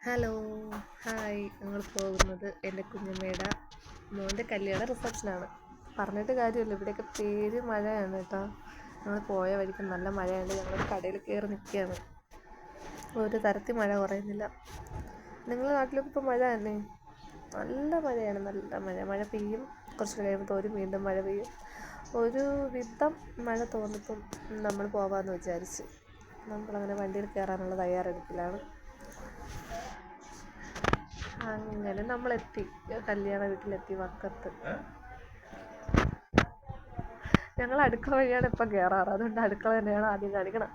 Hello, hi. ഞങ്ങൾ പോകുന്നത് എൻ്റെ കുഞ്ഞമ്മയുടെ മോൻ്റെ കല്യാണ റിസപ്ഷനാണ്. പറഞ്ഞിട്ട് കാര്യമില്ല, ഇവിടെയൊക്കെ പേര് മഴയാണ് കേട്ടോ. ഞങ്ങൾ പോയ വഴിക്ക് നല്ല മഴയുണ്ട്. ഞങ്ങൾ കടയിൽ കയറി നിൽക്കുകയാണ്. ഒരു തരത്തിൽ മഴ കുറയുന്നില്ല. നിങ്ങളുടെ നാട്ടിലൊക്കെ ഇപ്പോൾ മഴ തന്നെ? നല്ല മഴയാണ്, നല്ല മഴ. മഴ പെയ്യും, കുറച്ച് കഴിയുമ്പോൾ തോരും, വീണ്ടും മഴ പെയ്യും. ഒരു വിധം മഴ തോന്നിപ്പം നമ്മൾ പോകാമെന്ന് വിചാരിച്ച് നമ്മളങ്ങനെ വണ്ടിയിൽ കയറാനുള്ള തയ്യാറെടുപ്പിലാണ്. അങ്ങനെ നമ്മളെത്തി, കല്യാണ വീട്ടിലെത്തി വക്കത്ത്. ഞങ്ങൾ അടുക്കള വഴിയാണ് ഇപ്പം കയറാറ്, അതുകൊണ്ട് അടുക്കള തന്നെയാണ് ആദ്യം കാണിക്കണം.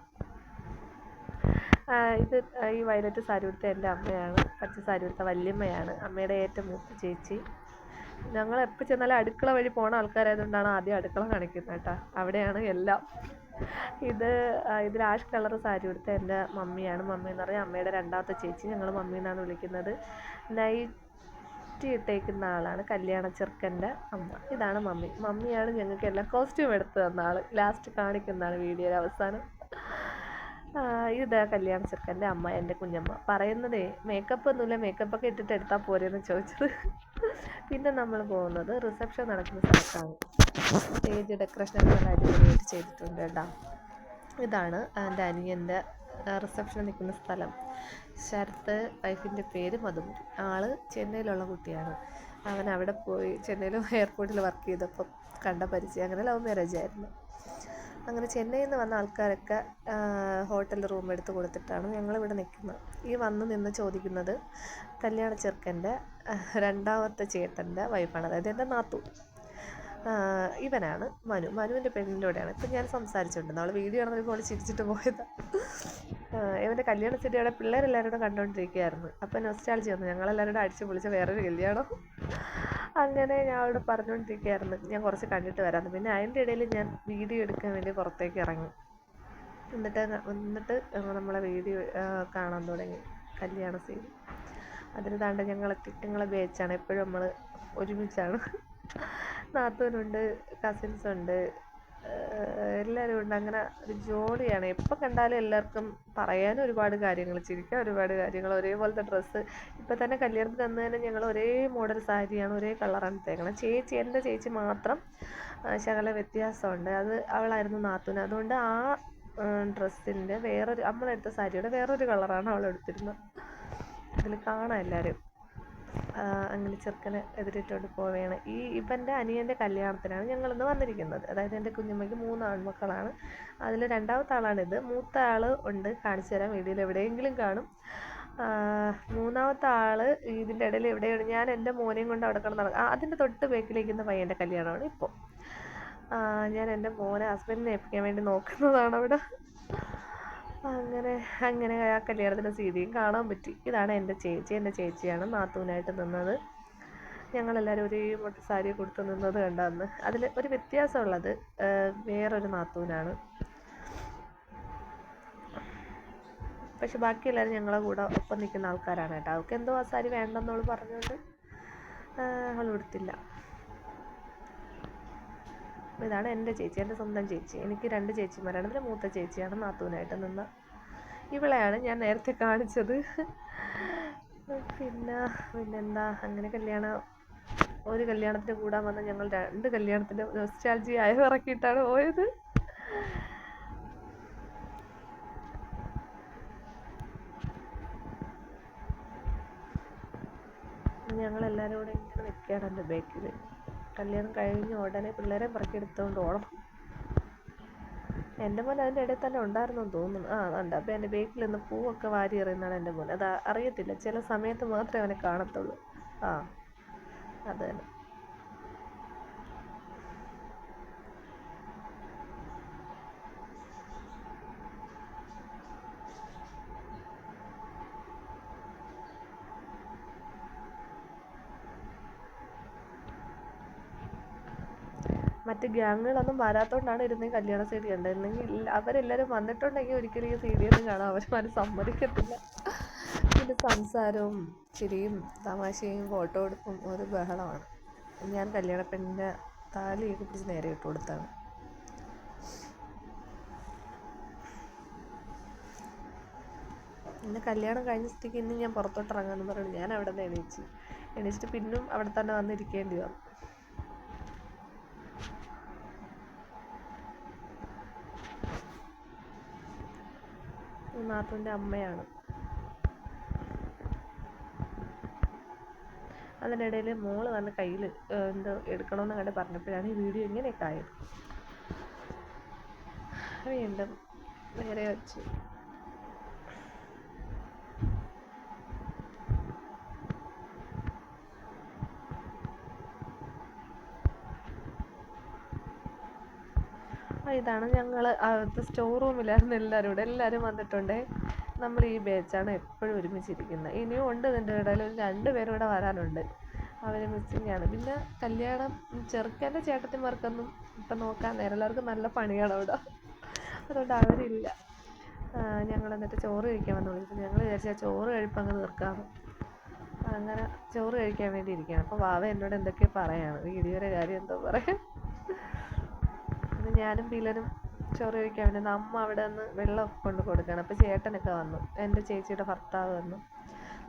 ഇത് ഈ വയലറ്റ് സാരി ഉടുത്ത എൻ്റെ അമ്മയാണ്, പച്ച സാരി ഉടുത്ത വല്യമ്മയാണ്, അമ്മയുടെ ഏറ്റവും മൂത്ത ചേച്ചി. ഞങ്ങൾ എപ്പോൾ ചെന്നാലും അടുക്കള വഴി പോണ ആൾക്കാരായതുകൊണ്ടാണ് ആദ്യം അടുക്കള കാണിക്കുന്നത് കേട്ടോ. അവിടെയാണ് എല്ലാം. ഇതിൽ ആഷ് കളർ സാരി ഉടുത്ത എൻ്റെ മമ്മിയാണ്. മമ്മി എന്ന് പറഞ്ഞാൽ അമ്മയുടെ രണ്ടാമത്തെ ചേച്ചി, ഞങ്ങൾ മമ്മി എന്നാണ് വിളിക്കുന്നത്. നൈറ്റി ഇട്ടേക്കുന്ന ആളാണ് കല്യാണ ചെറുക്കൻ്റെ അമ്മ. ഇതാണ് മമ്മി. മമ്മിയാണ് ഞങ്ങൾക്ക് എല്ലാം കോസ്റ്റ്യൂം എടുത്ത് തന്ന ആൾ. ലാസ്റ്റ് കാണിക്കുന്നതാണ് വീഡിയോയുടെ അവസാനം. ഇതാ കല്യാണ ചെറുക്കൻ്റെ അമ്മ, എൻ്റെ കുഞ്ഞമ്മ. പറയുന്നതേ മേക്കപ്പ് ഒന്നുമില്ല, മേക്കപ്പൊക്കെ ഇട്ടിട്ട് എടുത്താൽ പോരെയെന്ന് ചോദിച്ചത്. പിന്നെ നമ്മൾ പോകുന്നത് റിസപ്ഷൻ നടക്കുന്ന സ്ഥലത്താണ്. സ്റ്റേജ് ഡെക്കറേഷനൊക്കെ നല്ല അടിപൊളിയായിട്ട് ചെയ്തിട്ടുണ്ട് കേട്ടോ. ഇതാണ് എൻ്റെ അനിയൻ്റെ റിസപ്ഷൻ നിൽക്കുന്ന സ്ഥലം. ശരത്ത്, വൈഫിൻ്റെ പേര് മധുമതി. ആൾ ചെന്നൈയിലുള്ള കുട്ടിയാണ്. അവൻ അവിടെ പോയി ചെന്നൈയിൽ എയർപോർട്ടിൽ വർക്ക് ചെയ്തപ്പം കണ്ട പരിചയം, അങ്ങനെ ലവ് മാരേജ് ആയിരുന്നു. അങ്ങനെ ചെന്നൈയിൽ നിന്ന് വന്ന ആൾക്കാരൊക്കെ ഹോട്ടലിൽ റൂം എടുത്ത് കൊടുത്തിട്ടാണ് ഞങ്ങളിവിടെ നിൽക്കുന്നത്. ഈ വന്ന് നിന്ന് ചോദിക്കുന്നത് കല്യാണ ചെറുക്കൻ്റെ രണ്ടാമത്തെ ചേട്ടൻ്റെ വൈഫാണ്, അതായത് എൻ്റെ നാത്തു. ഇവനാണ് മനുവിൻ്റെ പെണ്ണിൻ്റെ കൂടെയാണ് ഇപ്പം ഞാൻ സംസാരിച്ചുകൊണ്ടിരുന്നത്. അവൾ വീഡിയോ ആണെന്നപ്പോൾ അവൾ ചിരിച്ചിട്ട് പോയതാണ്. ഇവൻ്റെ കല്യാണ ചെടിയുടെ പിള്ളേരെല്ലാവരും കൂടെ കണ്ടുകൊണ്ടിരിക്കുകയായിരുന്നു. അപ്പം നൊസ്റ്റാൾജി വന്നു, ഞങ്ങളെല്ലാവരും കൂടെ അടിച്ച് പൊളിച്ച് വേറൊരു കല്യാണം. അങ്ങനെ ഞാൻ അവിടെ പറഞ്ഞുകൊണ്ടിരിക്കുകയായിരുന്നു, ഞാൻ കുറച്ച് കണ്ടിട്ട് വരാമെന്ന്. പിന്നെ അതിൻ്റെ ഇടയിൽ ഞാൻ വീഡിയോ എടുക്കാൻ വേണ്ടി പുറത്തേക്ക് ഇറങ്ങി. എന്നിട്ട് നമ്മളെ വീഡിയോ കാണാൻ തുടങ്ങി, കല്യാണ സീൻ. അതിന് താണ്ട് ഞങ്ങളെ ബേച്ചാണ്, എപ്പോഴും നമ്മൾ ഒരുമിച്ചാണ്. നാത്തൂനുണ്ട്, കസിൻസുണ്ട്, എല്ലാവരും ഉണ്ട്. അങ്ങനെ ഒരു ജോളിയാണ്. എപ്പോൾ കണ്ടാലും എല്ലാവർക്കും പറയാനും ഒരുപാട് കാര്യങ്ങൾ, ചിരിക്കാൻ ഒരുപാട് കാര്യങ്ങൾ. ഒരേപോലത്തെ ഡ്രസ്സ്. ഇപ്പം തന്നെ കല്യാണത്തിന് അന്ന് തന്നെ ഞങ്ങൾ ഒരേ മോഡൽ സാരിയാണ്, ഒരേ കളറാണ് ഇട്ടേക്കണം. എൻ്റെ ചേച്ചി മാത്രം ശകല വ്യത്യാസമുണ്ട്. അത് അവളായിരുന്നു നാത്തൂന്. അതുകൊണ്ട് ആ ഡ്രസ്സിൻ്റെ നമ്മളെടുത്ത സാരിയുടെ വേറൊരു കളറാണ് അവളെടുത്തിരുന്നത്. അതിൽ കാണാം എല്ലാവരും. അങ്ങനെ ചെറുക്കനെ എതിരിട്ടുകൊണ്ട് പോവുകയാണ്. ഇവൻ്റെ അനിയൻ്റെ കല്യാണത്തിനാണ് ഞങ്ങളിന്ന് വന്നിരിക്കുന്നത്. അതായത് എൻ്റെ കുഞ്ഞമ്മയ്ക്ക് 3 ആൺമക്കളാണ്. അതിൽ രണ്ടാമത്തെ ആളാണിത്. മൂത്ത ആൾ ഉണ്ട്, കാണിച്ചു തരാം, വീഡിയോയിൽ എവിടെയെങ്കിലും കാണും. മൂന്നാമത്തെ ആൾ ഇതിൻ്റെ ഇടയിൽ എവിടെയാണ്. ഞാൻ എൻ്റെ മോനെയും കൊണ്ട് അവിടെ കിടന്ന് അതിൻ്റെ തൊട്ട് ബേക്കിലേക്കുന്ന പയ്യൻ്റെ കല്യാണമാണ് ഇപ്പോൾ. ഞാൻ എൻ്റെ മോനെ ഹസ്ബൻഡിനെ ഏൽപ്പിക്കാൻ വേണ്ടി നോക്കുന്നതാണ് അവിടെ. അങ്ങനെ ആ കല്യാണത്തിൻ്റെ സീഡിയും കാണാൻ പറ്റി. ഇതാണ് എൻ്റെ ചേച്ചിയാണ് നാത്തൂനായിട്ട് നിന്നത്. ഞങ്ങളെല്ലാവരും ഒരേ സാരി കൊടുത്ത് നിന്നത് കണ്ടന്ന്. അതിൽ ഒരു വ്യത്യാസമുള്ളത് വേറൊരു നാത്തൂനാണ്. പക്ഷെ ബാക്കി എല്ലാവരും ഞങ്ങളെ കൂടെ ഒപ്പം നിൽക്കുന്ന ആൾക്കാരാണ് കേട്ടോ. അവൾക്ക് എന്തോ ആ സാരി വേണ്ടെന്നവൾ പറഞ്ഞുകൊണ്ട് അവൾ കൊടുത്തില്ല. ഇതാണ് എൻ്റെ ചേച്ചി, എൻ്റെ സ്വന്തം ചേച്ചി. എനിക്ക് 2 ചേച്ചിമാരാണ്. ഇതിൽ മൂത്ത ചേച്ചിയാണ് നാത്തൂനായിട്ട് നിന്ന. ഇവളെയാണ് ഞാൻ നേരത്തെ കാണിച്ചത്. പിന്നെന്താ, അങ്ങനെ ഒരു കല്യാണത്തിന് കൂടാൻ വന്ന് ഞങ്ങൾ 2 കല്യാണത്തിൻ്റെ നൊസ്റ്റാൾജി ഇറക്കിയിട്ടാണ് പോയത്. ഞങ്ങളെല്ലാവരും കൂടെ ഇങ്ങനെ നിൽക്കുകയാണ് എൻ്റെ ബേക്കിൽ. കല്യാണം കഴിഞ്ഞ് ഉടനെ പിള്ളേരെ പറക്കിയെടുത്തുകൊണ്ട് ഓടണം. എൻ്റെ മോൻ അതിൻ്റെ ഇടയിൽ തന്നെ ഉണ്ടായിരുന്നെന്ന് തോന്നുന്നു. ഉണ്ട്. അപ്പോൾ എൻ്റെ ബേക്കിൽ നിന്ന് പൂവൊക്കെ വാരി എറിയുന്നതാണ് എൻ്റെ മോൻ. അത് അറിയത്തില്ല, ചില സമയത്ത് മാത്രമേ അവനെ കാണത്തുള്ളൂ. അത് തന്നെ. മറ്റ് ഗ്യാങ്ങുകളൊന്നും വരാത്തതുകൊണ്ടാണ് ഇരുന്ന് കല്യാണ സീഡി കണ്ടിരുന്നെങ്കിൽ അവരെല്ലാവരും വന്നിട്ടുണ്ടെങ്കിൽ ഒരിക്കലും ഈ സീഡിയൊന്നും കാണാൻ അവർ സമ്മതിക്കത്തില്ല. പിന്നെ സംസാരവും ചിരിയും തമാശയും ഫോട്ടോ എടുപ്പും ഒരു ബഹളമാണ്. ഞാൻ കല്യാണ പെണ്ണിൻ്റെ താലിയൊക്കെ പിടിച്ച് നേരെ ഇട്ട് കൊടുത്താണ്. ഇന്ന് കല്യാണം കഴിഞ്ഞ സ്ഥിതിക്ക് ഇന്ന് ഞാൻ പുറത്തോട്ട് ഇറങ്ങാമെന്ന് പറഞ്ഞു ഞാൻ അവിടെ നിന്ന് എണീച്ചിട്ട് പിന്നും അവിടെ തന്നെ വന്നിരിക്കേണ്ടി വന്നു. നാത്തൂൻ്റെ അമ്മയാണ്. അതിനിടയിൽ മോള് വന്ന് കയ്യിൽ എന്തോ എടുക്കണമെന്ന് കണ്ട് പറഞ്ഞപ്പോഴാണ് ഈ വീഡിയോ ഇങ്ങനെയൊക്കെ ആയത്. വീണ്ടും നേരെ വെച്ചു. ഇതാണ് ഞങ്ങൾ അകത്ത് സ്റ്റോർ റൂമിലായിരുന്നു എല്ലാവരും വന്നിട്ടുണ്ട്. നമ്മൾ ഈ ബാച്ചാണ് എപ്പോഴും ഒരുമിച്ചിരിക്കുന്നത്. ഇനിയും ഉണ്ട് ഇതിൻ്റെ ഇടയിൽ 2 പേരും ഇവിടെ വരാനുണ്ട്, അവർ മിസ്സിങ് ആണ്. പിന്നെ കല്യാണം ചെറുക്കൻ്റെ ചേട്ടത്തിമാർക്കൊന്നും ഇപ്പം നോക്കാൻ നേരം, എല്ലാവർക്കും നല്ല പണിയാണ് അവിടെ, അതുകൊണ്ട് അവരില്ല. ഞങ്ങൾ എന്നിട്ട് ചോറ് കഴിക്കാൻ വന്ന് വിളിച്ചു. ഞങ്ങൾ വിചാരിച്ചാൽ ചോറ് കഴിപ്പം അങ്ങ് തീർക്കാമെന്ന്. അങ്ങനെ ചോറ് കഴിക്കാൻ വേണ്ടി ഇരിക്കുകയാണ്. അപ്പോൾ വാവ എന്നോട് എന്തൊക്കെയോ പറയാണ്, വീഡിയോയുടെ കാര്യം എന്തോ പറയാം. ഞാനും പിള്ളേരും ചോറ് കഴിക്കാൻ വേണ്ടി അമ്മ അവിടെ നിന്ന് വെള്ളമൊക്കെ കൊണ്ട് കൊടുക്കുകയാണ്. അപ്പോൾ ചേട്ടനൊക്കെ വന്നു, എൻ്റെ ചേച്ചിയുടെ ഭർത്താവ് വന്നു.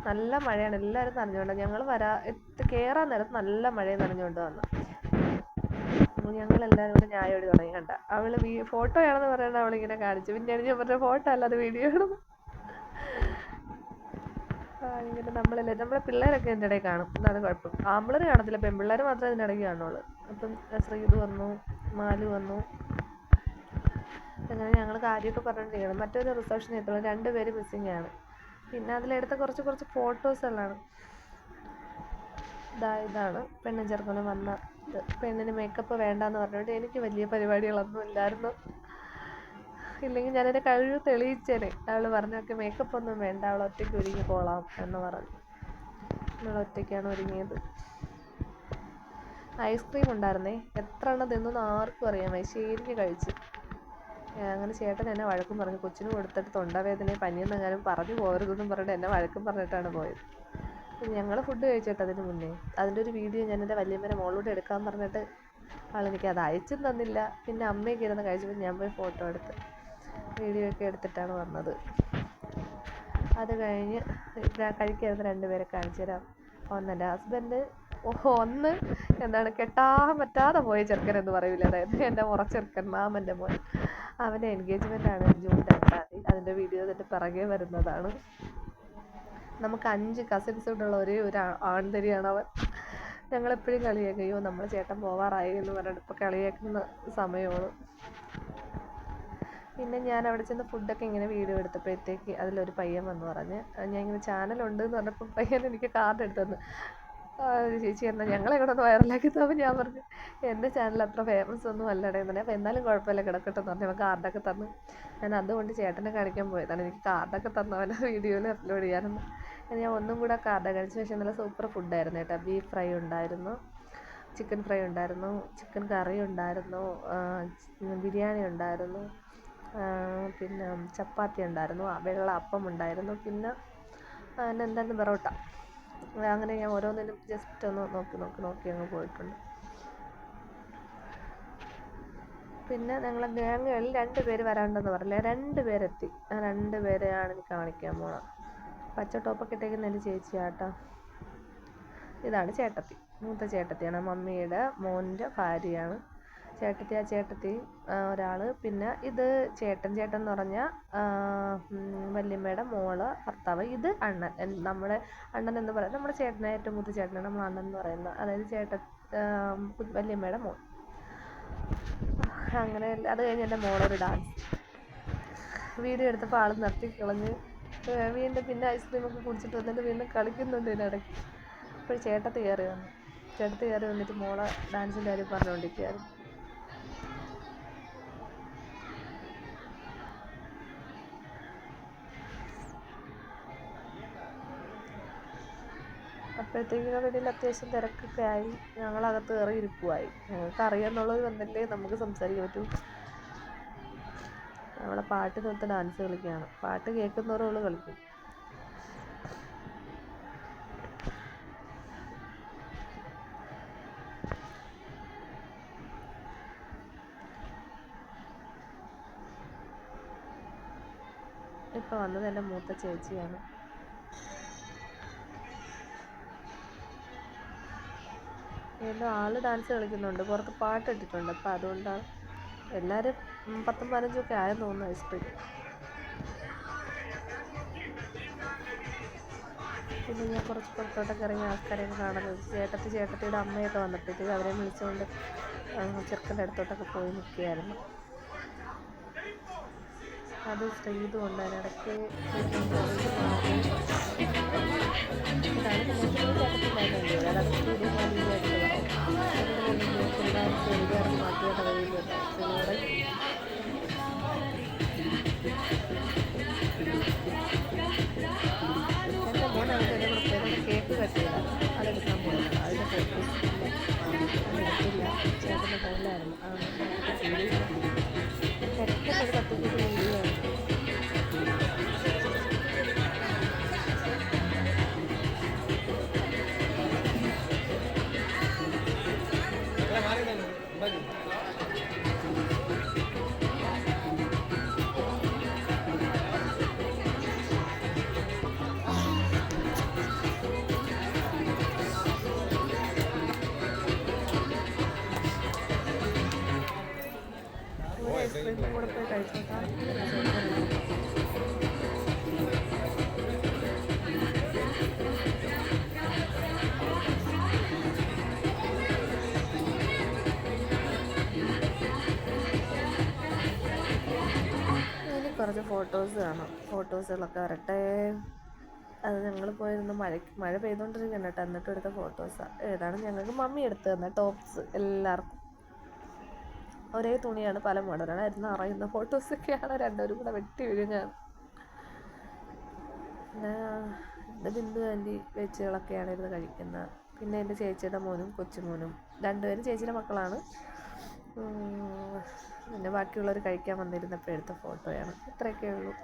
നല്ല മഴയാണ്, എല്ലാവരും നനഞ്ഞുകൊണ്ട്. ഞങ്ങൾ കയറാൻ നേരത്ത് നല്ല മഴയും നനഞ്ഞുകൊണ്ട് വന്നു. ഞങ്ങളെല്ലാവരും കൂടെ ന്യായോടി തുടങ്ങി. കണ്ട അവൾ ഫോട്ടോയാണെന്ന് പറയുന്നത് അവളിങ്ങനെ കാണിച്ചു. പിന്നെയാണ് ഞാൻ പറഞ്ഞ ഫോട്ടോ അല്ലാതെ വീഡിയോ ആണെന്ന്. ഇങ്ങനെ നമ്മളെ പിള്ളേരൊക്കെ ഇതിൻ്റെ ഇടയിൽ കാണും, എന്നാണ് കുഴപ്പം. ആമ്പിളർ കാണത്തില്ല, പെൺപിള്ളേർ മാത്രമേ ഇതിൻ്റെ ഇടയ്ക്ക് കാണുള്ളൂ. അപ്പം ശ്രീതു വന്നു, മാലു വന്നു. അങ്ങനെ ഞങ്ങൾ കാര്യമൊക്കെ പറഞ്ഞിരിക്കണം. മറ്റൊരു റിസപ്ഷൻ എത്തുള്ളൂ, 2 പേര് മിസ്സിങ് ആണ്. പിന്നെ അതിലെടുത്ത കുറച്ച് ഫോട്ടോസുകളാണ്. ഇതാണ് പെണ്ണും ചെറുക്കനും വന്ന ഇത്. പെണ്ണിന് മേക്കപ്പ് വേണ്ടാന്ന് പറഞ്ഞുകൊണ്ട് എനിക്ക് വലിയ പരിപാടികളൊന്നും ഇല്ലായിരുന്നു. ഇല്ലെങ്കിൽ ഞാനെൻ്റെ കഴിവ് തെളിയിച്ചേനെ. അവൾ പറഞ്ഞൊക്കെ മേക്കപ്പ് ഒന്നും വേണ്ട, അവൾ ഒറ്റയ്ക്ക് ഒരുങ്ങി പോളാം എന്ന് പറഞ്ഞു. നമ്മൾ ഒറ്റയ്ക്കാണ് ഒരുങ്ങിയത്. ഐസ്ക്രീം ഉണ്ടായിരുന്നേ, എത്ര എണ്ണം തിന്നൊന്നും ആർക്കും അറിയാം. ശരിക്ക് കഴിച്ചു. അങ്ങനെ ചേട്ടൻ എന്നെ വഴക്കും പറഞ്ഞു, കൊച്ചിന് കൊടുത്തിട്ട് തൊണ്ടവേദനയും പനിയെന്നെങ്ങാനും പറഞ്ഞു പോകരുതെന്നും പറഞ്ഞിട്ട് എന്നെ വഴക്കും പറഞ്ഞിട്ടാണ് പോയത്. ഞങ്ങൾ ഫുഡ് കഴിച്ചിട്ട് അതിന് മുന്നേ അതിൻ്റെ ഒരു വീഡിയോ ഞാൻ എൻ്റെ വല്യമ്മേനെ മോളോട് എടുക്കാൻ പറഞ്ഞിട്ട് ആളെനിക്ക് അത് അയച്ചും തന്നില്ല. പിന്നെ അമ്മയൊക്കെ ഇരുന്ന് കഴിച്ചപ്പോൾ ഞാൻ പോയി ഫോട്ടോ എടുത്ത് വീഡിയോ ഒക്കെ എടുത്തിട്ടാണ് വന്നത്. അത് കഴിഞ്ഞ് കഴിക്കായിരുന്ന 2 പേരെ കാണിച്ചു തരാം. എൻ്റെ ഹസ്ബൻഡ് ഒന്ന് എന്താണ് കെട്ടാൻ പറ്റാതെ പോയ ചെറുക്കൻ എന്ന് പറയൂല, അതായത് എൻ്റെ മുറച്ചെറുക്കൻ മാമൻ്റെ മോൻ. അവൻ്റെ എൻഗേജ്മെൻ്റാണ് ജൂൺ 2-ാം തീയതി. അതിൻ്റെ വീഡിയോ അതിൻ്റെ പിറകെ വരുന്നതാണ്. നമുക്ക് 5 കസിൻസ് കൊണ്ടുള്ള ഒരേ ഒരു ആൺതരിയാണ് അവൻ. ഞങ്ങളെപ്പോഴും കളിയാക്കുകയോ നമ്മൾ ചേട്ടൻ പോവാറായി എന്ന് പറഞ്ഞിട്ട് ഇപ്പോൾ കളിയാക്കുന്ന സമയമാണ്. പിന്നെ ഞാൻ അവിടെ ചെന്ന് ഫുഡൊക്കെ ഇങ്ങനെ വീഡിയോ എടുത്തപ്പോഴത്തേക്ക് അതിലൊരു പയ്യൻ വന്ന് പറഞ്ഞ്, ഞാൻ ഇങ്ങനെ ചാനലുണ്ട് എന്ന് പറഞ്ഞപ്പോൾ പയ്യൻ എനിക്ക് കാർഡ് എടുത്തു തന്നു. ചേച്ചി എന്നാൽ ഞങ്ങളെ കൂടെ ഒന്ന് വൈറലാക്കി തന്നപ്പോൾ ഞാൻ പറഞ്ഞു, എൻ്റെ ചാനൽ അത്ര ഫേമസ് ഒന്നും അല്ലടേ എന്ന്. അപ്പോൾ എന്നാലും കുഴപ്പമില്ല കിടക്കട്ടെ എന്ന് പറഞ്ഞു. അവൻ കാർഡൊക്കെ തന്നു. ഞാൻ അതുകൊണ്ട് ചേട്ടനെ കാണിക്കാൻ പോയതാണ്, എനിക്ക് കാർഡൊക്കെ തന്നവനെ വീഡിയോയിൽ അപ്ലോഡ് ചെയ്യാനൊന്ന്. ഞാൻ ഒന്നും കൂടെ കാർഡ് കഴിച്ച ശേഷം നല്ല സൂപ്പർ ഫുഡായിരുന്നു കേട്ടോ. ബീഫ് ഫ്രൈ ഉണ്ടായിരുന്നു, ചിക്കൻ ഫ്രൈ ഉണ്ടായിരുന്നു, ചിക്കൻ കറി ഉണ്ടായിരുന്നു, ബിരിയാണി ഉണ്ടായിരുന്നു, പിന്നെ ചപ്പാത്തി ഉണ്ടായിരുന്നു, വെള്ള അപ്പം ഉണ്ടായിരുന്നു, പിന്നെ എന്തായിരുന്നു പൊറോട്ട. അങ്ങനെ ഞാൻ ഓരോന്നിനും ജസ്റ്റ് ഒന്ന് നോക്കി അങ്ങ് പോയിട്ടുണ്ട്. പിന്നെ ഞങ്ങളെ ഗ്യാങ്ങുകളിൽ 2 പേര് വരാനുണ്ടെന്ന് പറഞ്ഞില്ലേ, 2 പേരെത്തി. ആ 2 പേരെയാണ് എനിക്ക് കാണിക്കാൻ പോണത്. പച്ച ടോപ്പൊക്കെ ഇട്ടേക്കുന്ന എൻ്റെ ചേച്ചിയാട്ടോ. ഇതാണ് ചേട്ടത്തി, മൂത്ത ചേട്ടത്തിയാണ്, മമ്മിയുടെ മോൻ്റെ ഭാര്യയാണ് ചേട്ടത്തി. ആ ചേട്ടത്തി ഒരാൾ. പിന്നെ ഇത് ചേട്ടൻ എന്ന് പറഞ്ഞാൽ വല്യമ്മയുടെ മോള് ഭർത്താവ്. ഇത് അണ്ണൻ, നമ്മുടെ അണ്ണൻ എന്ന് പറയുന്നത് നമ്മുടെ ചേട്ടനെ ഏറ്റവും മൂത്ത ചേട്ടനാണ് നമ്മൾ അണ്ണൻ എന്ന് പറയുന്നത്, അതായത് വല്യമ്മയുടെ മോൾ. അങ്ങനെ അത് കഴിഞ്ഞ് എൻ്റെ മോളൊരു ഡാൻസ് വീഡിയോ എടുത്തപ്പോൾ ആൾ നിർത്തി കളഞ്ഞ് വീണ്ടും പിന്നെ ഐസ്ക്രീമൊക്കെ കുടിച്ചിട്ട് വന്നിട്ട് വീണ്ടും കളിക്കുന്നുണ്ട് ഇതിനിടയ്ക്ക്. അപ്പോൾ ചേട്ടത്തി കയറി വന്നിട്ട് മോളെ ഡാൻസിൻ്റെ കാര്യം പറഞ്ഞുകൊണ്ടിരിക്കുകയായിരുന്നു. അപ്പോഴത്തേക്കും വീട്ടിൽ അത്യാവശ്യം തിരക്കൊക്കെ ആയി. ഞങ്ങളകത്ത് കയറി ഇരിക്കുവായി. ഞങ്ങൾക്ക് അറിയാമെന്നുള്ളവർ വന്നില്ലേ നമുക്ക് സംസാരിക്കാൻ പറ്റൂ. അവളെ പാട്ട് നിർത്തി ഡാൻസ് കളിക്കുകയാണ്. പാട്ട് കേൾക്കുന്നവരും അവൾ കളിക്കും. ഇപ്പോൾ വന്നത് എൻ്റെ മൂത്ത ചേച്ചിയാണ്. വീണ്ടും ആള് ഡാൻസ് കളിക്കുന്നുണ്ട്, പുറത്ത് പാട്ടിട്ടിട്ടുണ്ട്. അപ്പം അതുകൊണ്ടാണ് എല്ലാവരും 10ഉം 15ഉം ഒക്കെ ആയെന്ന് തോന്നുന്നു ഐസ്ക്രീം. പിന്നെ ഞാൻ കുറച്ച് പുറത്തോട്ടൊക്കെ ഇറങ്ങി ആൾക്കാരെയൊക്കെ കാണാൻ ചോദിച്ചു. ചേട്ടത്തിയുടെ അമ്മയൊക്കെ വന്നപ്പോഴത്തേക്ക് അവരെ വിളിച്ചുകൊണ്ട് ചെറുക്കൻ്റെ അടുത്തോട്ടൊക്കെ പോയി നിൽക്കുകയായിരുന്നു. അത് ശ്രീതു കൊണ്ട് അതിനിടയ്ക്ക് എൻ്റെ മോൻ അതിൻ്റെ പ്രത്യേകം കേക്ക് കട്ടിയതാണ്, അതെടുക്കാൻ പോയത്. അതിൻ്റെ ഫോട്ടോസ് എടുത്തില്ല, ചേട്ടൻ്റെ ഫോണിലായിരുന്നു. പെട്ടെന്ന് കത്തിക്കുന്ന വീഡിയോ ആണ്. ഐസ്ക്രീമും കൂടെ പോയി കഴിച്ചോട്ടാ. ഇനി കുറച്ച് ഫോട്ടോസ് കാണാം, ഫോട്ടോസുകളൊക്കെ വരട്ടെ. അത് ഞങ്ങൾ പോയിരുന്ന മഴ പെയ്തുകൊണ്ടിരിക്കുകയാണ് കേട്ടോ. എന്നിട്ട് എടുത്ത ഫോട്ടോസാണ്. ഏതാണ് ഞങ്ങൾക്ക് മമ്മി എടുത്തു തന്ന ടോപ്സ്. എല്ലാവർക്കും ഒരേ തുണിയാണ്, പല മോഡലാണ് അറിയുന്ന ഫോട്ടോസൊക്കെയാണ്. രണ്ടുപേരും കൂടെ വെട്ടി വിഴുങ്ങാണ്. പിന്നെ എൻ്റെ ബിന്ദു ആൻറ്റി വെച്ചുകളൊക്കെയാണ് ഇരുന്ന് കഴിക്കുന്നത്. പിന്നെ എൻ്റെ ചേച്ചിയുടെ മോനും കൊച്ചുമോനും, രണ്ടുപേരും ചേച്ചിയുടെ മക്കളാണ്. പിന്നെ ബാക്കിയുള്ളവർ കഴിക്കാൻ വന്നിരുന്നപ്പോൾ എടുത്ത ഫോട്ടോയാണ്. ഇത്രയൊക്കെ ഉള്ളൂ.